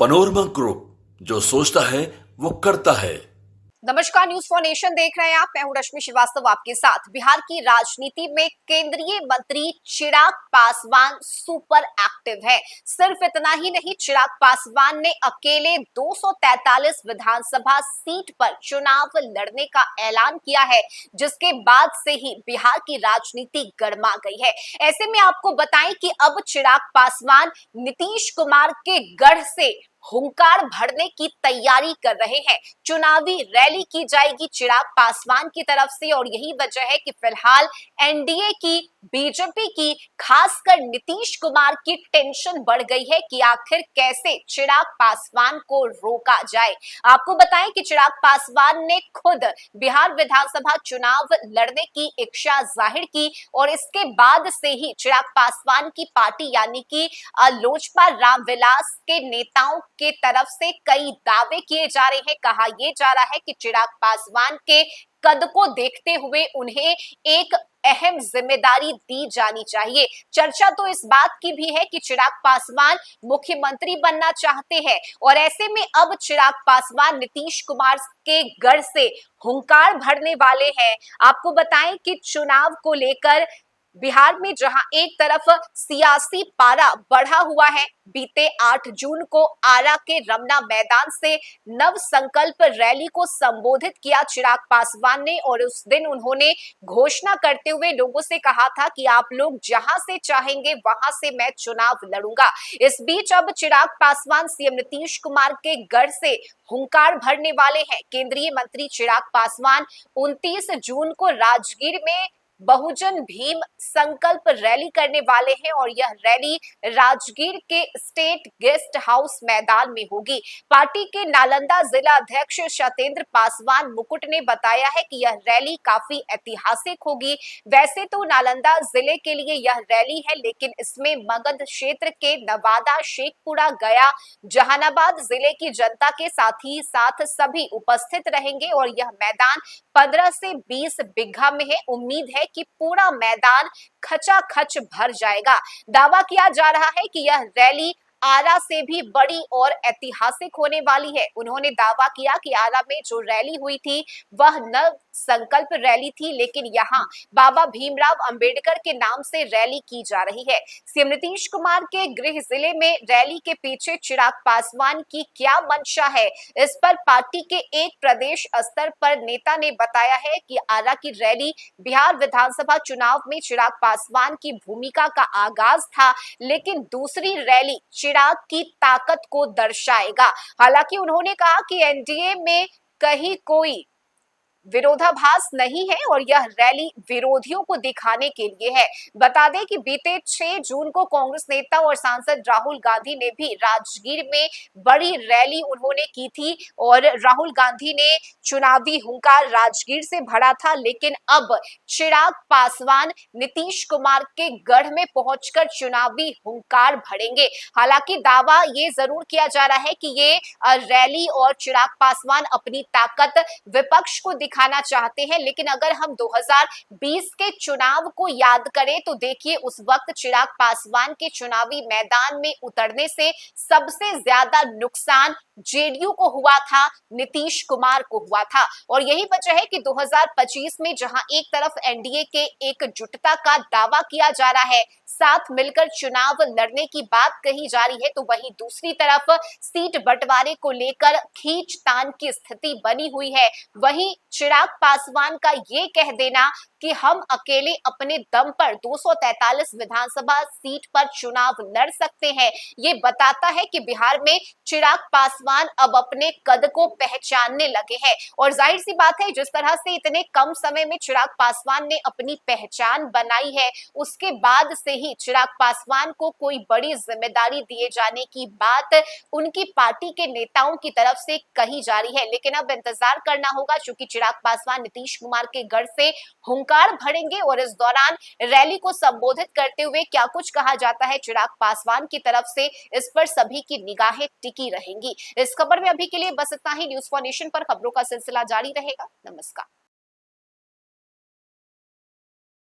Panorama group, जो सोचता है वो करता है। नमस्कार, न्यूज फॉर नेशन देख रहे हैं आप। मैं हूं रश्मि श्रीवास्तव आपके साथ। बिहार की राजनीति में केंद्रीय मंत्री चिराग पासवान सुपर एक्टिव है। सिर्फ इतना ही नहीं, चिराग पासवान ने अकेले 243 विधानसभा सीट पर चुनाव लड़ने का ऐलान किया है, जिसके बाद से ही बिहार की राजनीति गर्मा गई है। ऐसे में आपको बताएं कि अब चिराग पासवान नीतीश कुमार के गढ़ से हुंकार भरने की तैयारी कर रहे हैं। चुनावी रैली की जाएगी चिराग पासवान की तरफ से, और यही वजह है कि फिलहाल एनडीए की, बीजेपी की, खासकर नीतीश कुमार की टेंशन बढ़ गई है कि आखिर कैसे चिराग पासवान को रोका जाए। आपको बताएं कि चिराग पासवान ने खुद बिहार विधानसभा चुनाव लड़ने की इच्छा जाहिर की, और इसके बाद से ही चिराग पासवान की पार्टी यानी कि लोजपा रामविलास के नेताओं के तरफ से कई दावे किए जा रहे हैं। कहा यह जा रहा है कि चिराग पासवान के कद को देखते हुए उन्हें एक अहम जिम्मेदारी दी जानी चाहिए। चर्चा तो इस बात की भी है कि चिराग पासवान मुख्यमंत्री बनना चाहते हैं, और ऐसे में अब चिराग पासवान नीतीश कुमार के गढ़ से हुंकार भरने वाले हैं। आपको बताएं कि चुनाव को लेकर बिहार में जहां एक तरफ सियासी पारा बढ़ा हुआ है, बीते 8 जून को आरा के रमना मैदान से नव संकल्प रैली को संबोधित किया चिराग पासवान ने, और उस दिन उन्होंने घोषणा करते हुए लोगों से कहा था कि आप लोग जहां से चाहेंगे वहां से मैं चुनाव लड़ूंगा। इस बीच अब चिराग पासवान सीएम नीतीश कुमार के गढ़ से हुंकार भरने वाले हैं। केंद्रीय मंत्री चिराग पासवान 29 जून को राजगीर में बहुजन भीम संकल्प रैली करने वाले हैं, और यह रैली राजगीर के स्टेट गेस्ट हाउस मैदान में होगी। पार्टी के नालंदा जिला अध्यक्ष सत्येंद्र पासवान मुकुट ने बताया है कि यह रैली काफी ऐतिहासिक होगी। वैसे तो नालंदा जिले के लिए यह रैली है, लेकिन इसमें मगध क्षेत्र के नवादा, शेखपुरा, गया, जहानाबाद जिले की जनता के साथ ही साथ सभी उपस्थित रहेंगे, और यह मैदान 15 से 20 बीघा में है। उम्मीद है कि पूरा मैदान खचाखच भर जाएगा। दावा किया जा रहा है कि यह रैली आरा से भी बड़ी और ऐतिहासिक होने वाली है। उन्होंने दावा किया कि आरा में जो रैली हुई थी वह नव संकल्प रैली थी, लेकिन यहाँ बाबा भीमराव अंबेडकर के नाम से रैली की जा रही है। सीएम नीतीश कुमार के गृह जिले में रैली के पीछे चिराग पासवान की क्या मंशा है, इस पर पार्टी के एक प्रदेश स्तर पर नेता ने बताया है कि आरा की रैली बिहार विधानसभा चुनाव में चिराग पासवान की भूमिका का आगाज था, लेकिन दूसरी रैली चिराग की ताकत को दर्शाएगा। हालांकि उन्होंने कहा कि एनडीए में कहीं कोई विरोधाभास नहीं है, और यह रैली विरोधियों को दिखाने के लिए है। बता दें कि बीते 6 जून को कांग्रेस नेता और सांसद राहुल गांधी ने भी राजगीर में बड़ी रैली उन्होंने की थी, और राहुल गांधी ने चुनावी हुंकार राजगीर से भरा था। लेकिन अब चिराग पासवान नीतीश कुमार के गढ़ में पहुंचकर चुनावी हुंकार भरेंगे। हालांकि दावा ये जरूर किया जा रहा है कि ये रैली और चिराग पासवान अपनी ताकत विपक्ष को दिखाना चाहते हैं, लेकिन अगर हम 2020 के चुनाव को याद करें तो देखिए, उस वक्त चिराग पासवान के चुनावी मैदान में उतरने से सबसे ज्यादा नुकसान जेडीयू को हुआ था, नीतीश कुमार को हुआ था। और यही वजह है कि 2025 में जहां एक तरफ एनडीए के एकजुटता का दावा किया जा रहा है, साथ मिलकर चुनाव लड़ने की बात कही जा रही है, तो वहीं दूसरी तरफ सीट बंटवारे को लेकर खींचतान की स्थिति बनी हुई है। वहीं चिराग पासवान का ये कह देना कि हम अकेले अपने दम पर 243 विधानसभा सीट पर चुनाव लड़ सकते हैं, ये बताता है कि बिहार में चिराग पासवान अब अपने कद को पहचानने लगे हैं। और जाहिर सी बात है, जिस तरह से इतने कम समय में चिराग पासवान ने अपनी पहचान बनाई है, उसके बाद से ही चिराग पासवान को कोई बड़ी जिम्मेदारी दिए जाने की बात उनकी पार्टी के नेताओं की तरफ से कही जा रही है। लेकिन अब इंतजार करना होगा, चूंकि चिराग पासवान नीतीश कुमार के गढ़ से हुंकार भरेंगे, और इस दौरान रैली को संबोधित करते हुए क्या कुछ कहा जाता है चिराग पासवान की तरफ से, इस पर सभी की निगाहें टिकी रहेंगी। इस खबर में अभी के लिए बस इतना ही। न्यूज फॉर नेशन पर खबरों का सिलसिला जारी रहेगा। नमस्कार।